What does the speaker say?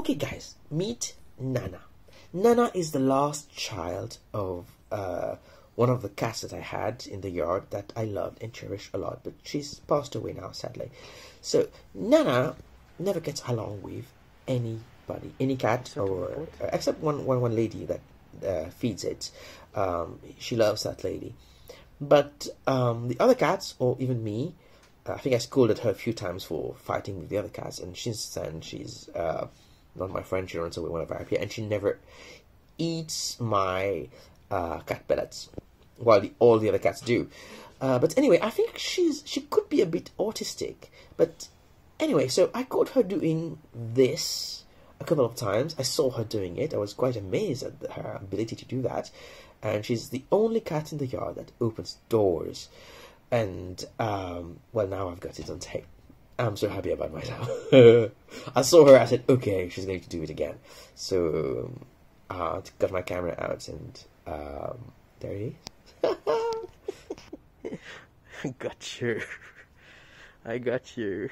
Okay, guys, meet Nana. Nana is the last child of one of the cats that I had in the yard that I loved and cherished a lot, but she's passed away now, sadly. So Nana never gets along with anybody, any cat, or except one lady that feeds it. She loves that lady, but the other cats, or even me, I think I scolded her a few times for fighting with the other cats, and she's not my friend. She runs away whenever I appear, and she never eats my cat pellets, while all the other cats do. But anyway, I think she could be a bit autistic. But anyway, so I caught her doing this a couple of times. I saw her doing it. I was quite amazed at her ability to do that. And she's the only cat in the yard that opens doors. And well, now I've got it on tape. I'm so happy about myself. I saw her, I said, okay, she's going to do it again. So got my camera out, and there it is. Got you. I got you.